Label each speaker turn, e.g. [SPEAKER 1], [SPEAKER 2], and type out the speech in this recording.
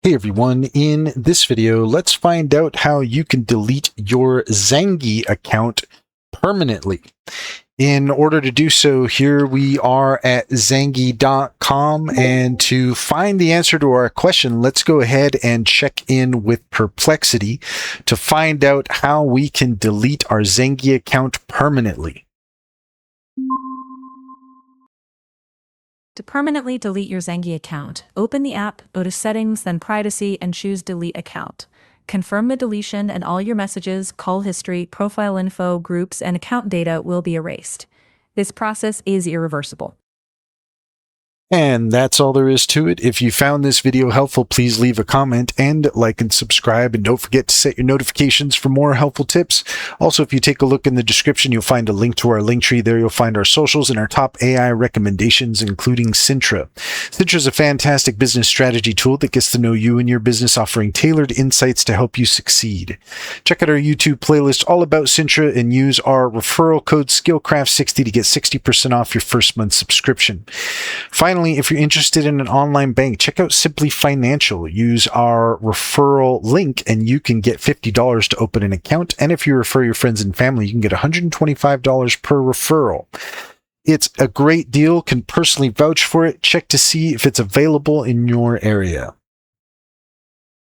[SPEAKER 1] Hey everyone, in this video, let's find out how you can delete your Zangi account permanently. In order to do so, here we are at Zangi.com, and to find the answer to our question, let's go ahead and check in with Perplexity to find out how we can delete our Zangi account permanently.
[SPEAKER 2] To permanently delete your Zangi account, open the app, go to Settings, then Privacy, and choose Delete Account. Confirm the deletion and all your messages, call history, profile info, groups, and account data will be erased. This process is irreversible.
[SPEAKER 1] And that's all there is to it. If you found this video helpful, please leave a comment and like and subscribe. And don't forget to set your notifications for more helpful tips. Also, if you take a look in the description, you'll find a link to our link tree. There you'll find our socials and our top AI recommendations, including Sintra. Sintra is a fantastic business strategy tool that gets to know you and your business, offering tailored insights to help you succeed. Check out our YouTube playlist all about Sintra and use our referral code SKILLCRAFT60 to get 60% off your first month subscription. Finally, if you're interested in an online bank, check out Simply Financial. Use our referral link and you can get $50 to open an account. And if you refer your friends and family, you can get $125 per referral. It's a great deal. Can personally vouch for it. Check to see if it's available in your area.